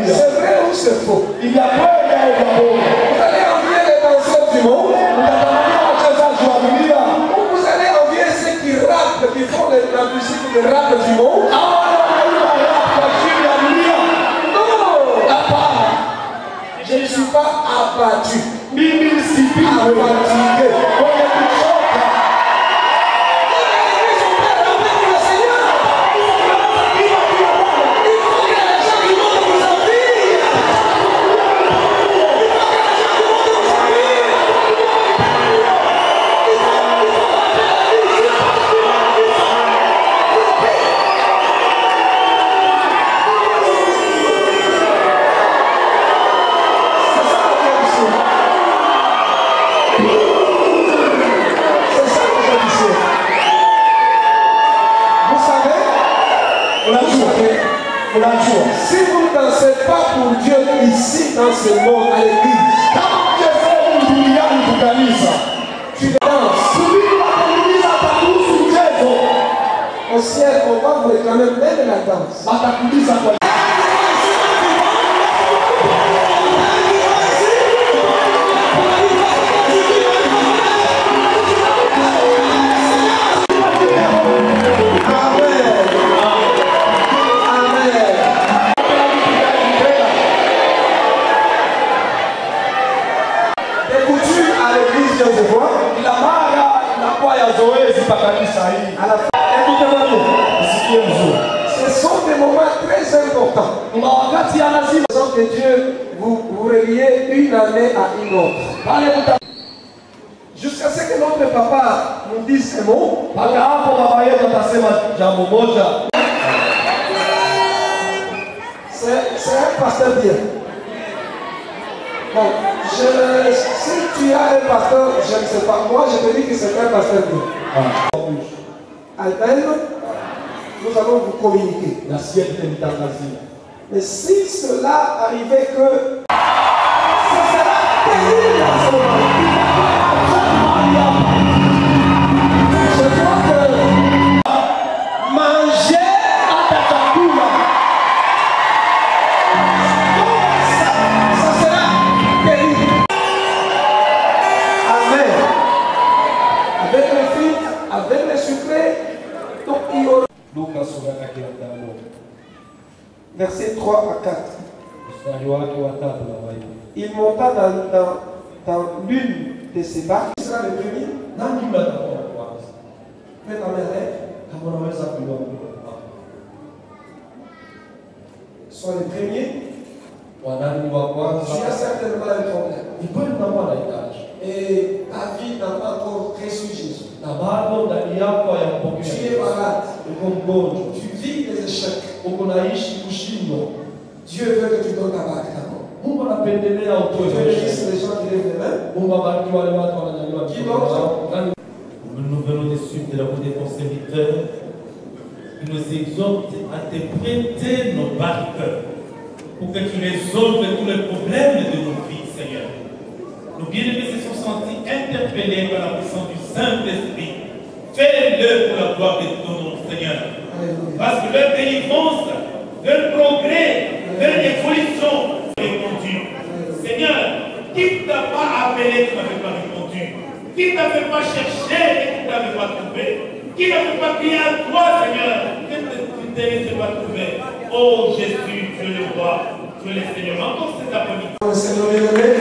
C'est vrai ou c'est faux? Vous allez envier les danseurs du monde. Vous allez envier ceux qui rappent, qui font la musique de rap du monde. Non! Je ne suis pas abattu. Abattu. Si vous ne dansez pas pour Dieu ici dans ce monde à l'église, tu danses. Au ciel, on va vous réclamer même la danse. Ce sont des moments très importants. Que Dieu vous reliez une année à une autre. Jusqu'à ce que notre papa nous dise ces mots. C'est un pasteur bien. Bon, si tu as un pasteur, je ne sais pas. Moi, je te dis que c'est un pasteur bien. Albert, nous allons vous communiquer. Mais si cela arrivait que ce sera terrible en ce moment. Je crois que manger à Tatakoula, ça sera terrible. Amen. Avec les frites, avec les sucrés, donc il y aura. Versets 3 à 4. Il monta dans l'une de ses barques. Il sera le premier. Fais ta main. Sois le premier. Tu as certainement un problème. Et ta vie n'a pas encore reçu Jésus. Tu es malade. Tu vis des échecs. Dieu veut que tu donnes ta barque d'abord. Tu bénisses les gens qui lèvent les mains. Qui d'autre? Nous venons de suivre de la route de ton serviteur. Il nous exhorte à te prêter nos barques pour que tu résolves tous les problèmes de nos vies, Seigneur. Nos bien-aimés se sont sentis interpellés par la puissance du Saint-Esprit. Fais-le pour la gloire de ton nom, Seigneur. Parce que leur délivrance, leur progrès, leur évolution est répondu. Seigneur, qui ne t'a pas appelé, tu n'avais pas répondu. Qui ne t'avait pas cherché et tu n'avais pas trouvé. Qui n'avait pas crié à toi, Seigneur, que tu ne t'es pas trouvé. Oh Jésus, Dieu le roi, Dieu le Seigneur. Encore cet après-midi. Amen.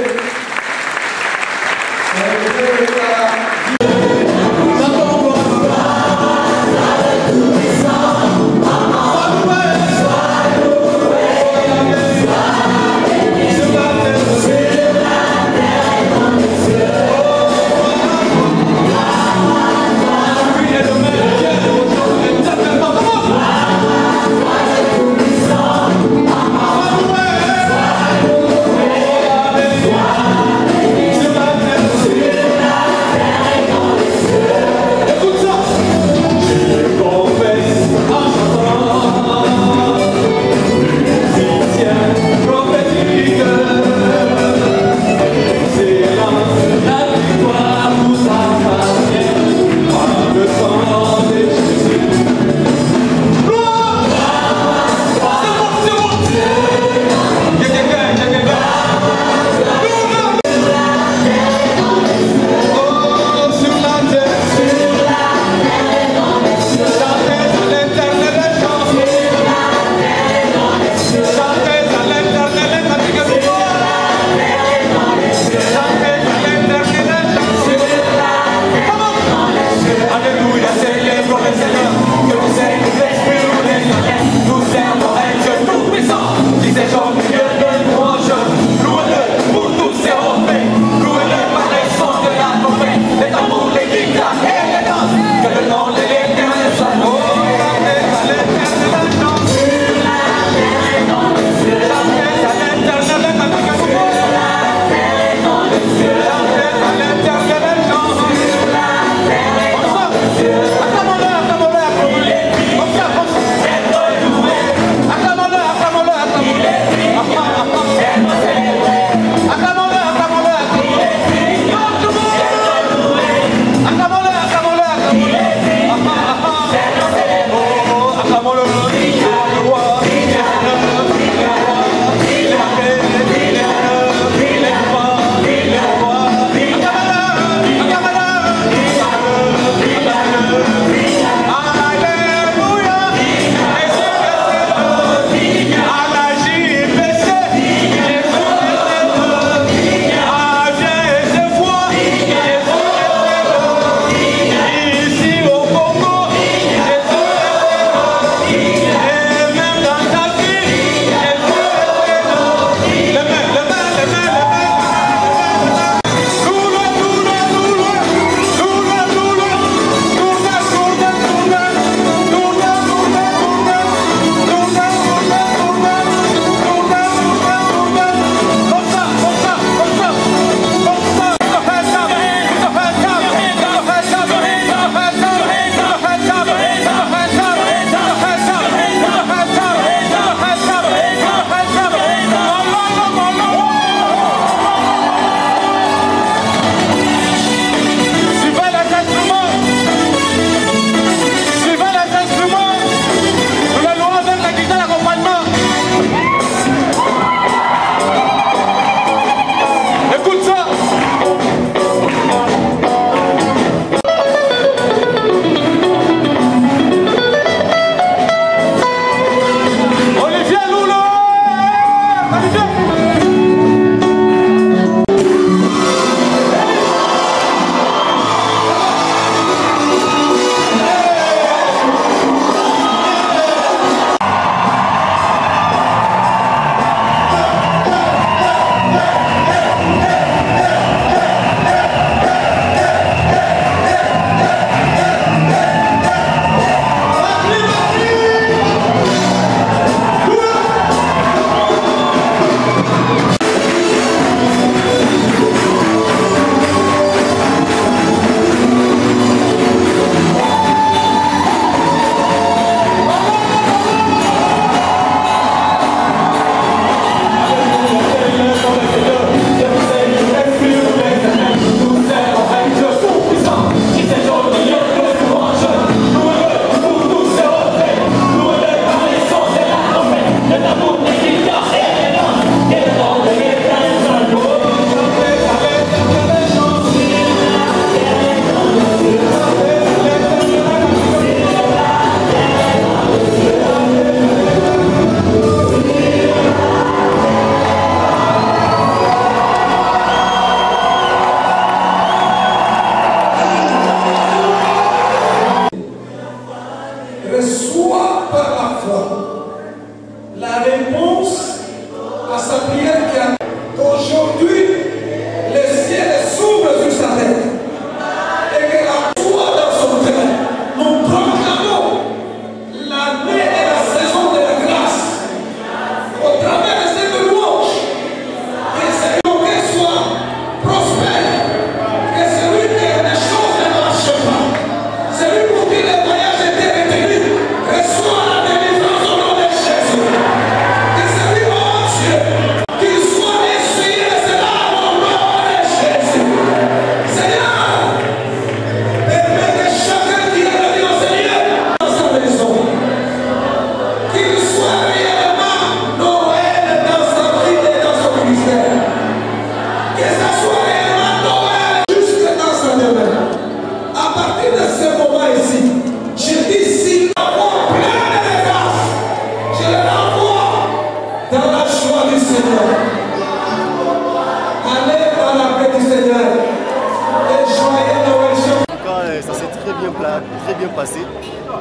très bien passé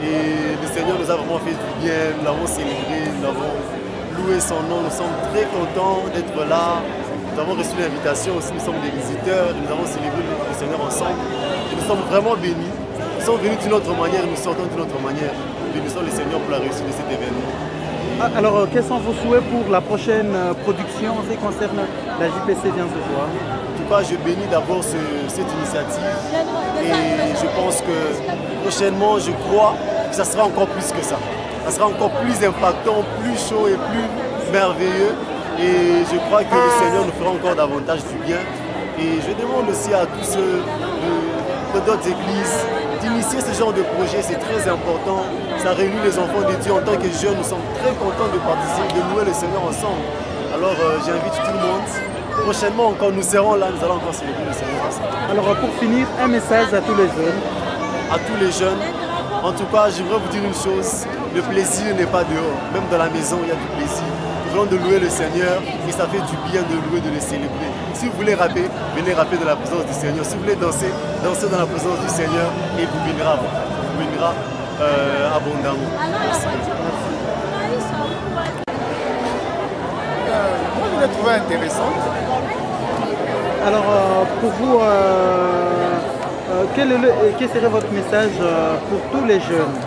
et le Seigneur nous a vraiment fait du bien, nous l'avons célébré, nous l'avons loué son nom, nous sommes très contents d'être là. Nous avons reçu l'invitation aussi, nous sommes des visiteurs, nous avons célébré le Seigneur ensemble et nous sommes vraiment bénis. Nous sommes venus d'une autre manière, nous sortons d'une autre manière. Bénissons le Seigneur pour la réussite de cet événement. Alors, quels sont vos souhaits pour la prochaine production en ce qui concerne la JPC Viens de Joie? En tout cas, je bénis d'abord cette initiative et je pense que prochainement, je crois que ça sera encore plus que ça. Ça sera encore plus impactant, plus chaud et plus merveilleux. Et je crois que le Seigneur nous fera encore davantage du bien. Et je demande aussi à tous ceux d'autres églises d'initier ce genre de projet, c'est très important. Ça réunit les enfants de Dieu. En tant que jeunes, nous sommes très contents de participer, de louer le Seigneur ensemble. Alors j'invite tout le monde. Prochainement encore, nous serons là, nous allons encore célébrer le Seigneur ensemble. Alors pour finir, un message à tous les jeunes. À tous les jeunes, en tout cas, j'aimerais vous dire une chose, le plaisir n'est pas dehors. Même dans la maison, il y a du plaisir. Nous voulons de louer le Seigneur et ça fait du bien de louer, de le célébrer. Si vous voulez rapper, venez rapper dans la présence du Seigneur. Si vous voulez danser, dansez dans la présence du Seigneur et vous bénira abondamment. Merci. Moi, je l'ai trouvé intéressant. Alors pour vous, quel serait votre message pour tous les jeunes?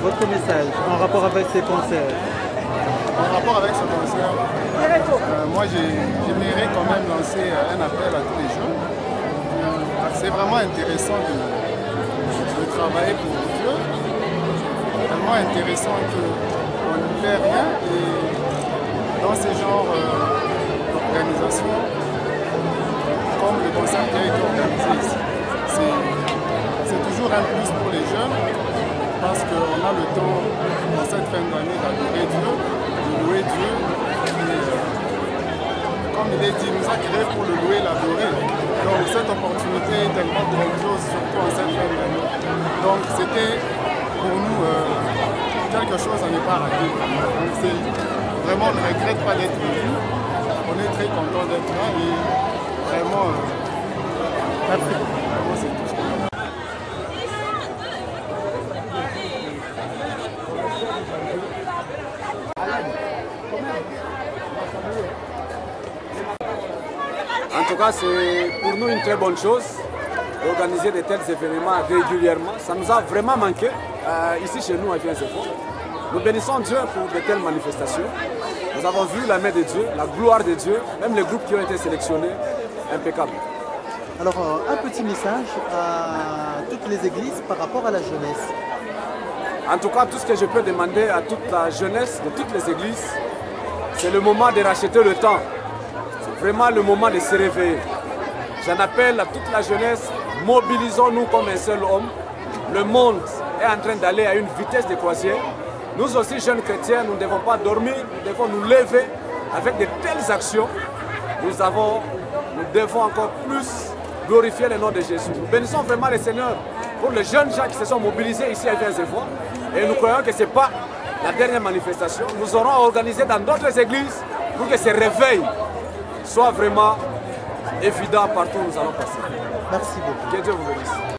Votre message en rapport avec ces concerts? En rapport avec ce concert, moi j'aimerais quand même lancer un appel à tous les jeunes. C'est vraiment intéressant de travailler pour Dieu. Vraiment intéressant qu'on ne perd rien et dans ce genre d'organisation, comme le concert qui a été organisé ici, c'est toujours un plus pour les jeunes parce qu'on a le temps dans cette fin d'année d'adorer Dieu, de louer Dieu. Et, comme il est dit, il nous a créés pour le louer et l'adorer. Donc cette opportunité est tellement grandiose, surtout en cette fin d'année. Donc c'était pour nous quelque chose à ne pas rater. Donc vraiment, on ne regrette pas d'être venu. On est très content d'être là et vraiment, vraiment c'est tout ce qu'on a. En tout cas, c'est pour nous une très bonne chose d'organiser de tels événements régulièrement. Ça nous a vraiment manqué ici chez nous à Fianzefo. Nous bénissons Dieu pour de telles manifestations. Nous avons vu la main de Dieu, la gloire de Dieu, même les groupes qui ont été sélectionnés, impeccables. Alors un petit message à toutes les églises par rapport à la jeunesse. En tout cas, tout ce que je peux demander à toute la jeunesse de toutes les églises, c'est le moment de racheter le temps. C'est vraiment le moment de se réveiller. J'en appelle à toute la jeunesse, mobilisons-nous comme un seul homme. Le monde est en train d'aller à une vitesse de croisière. Nous aussi, jeunes chrétiens, nous ne devons pas dormir, nous devons nous lever avec de telles actions. Nous devons encore plus glorifier le nom de Jésus. Nous bénissons vraiment le Seigneur pour les jeunes gens qui se sont mobilisés ici à Fianzefo. Et nous croyons que ce n'est pas la dernière manifestation. Nous aurons organisé dans d'autres églises pour que ce réveil soit vraiment évident partout où nous allons passer. Merci beaucoup. Que Dieu vous bénisse.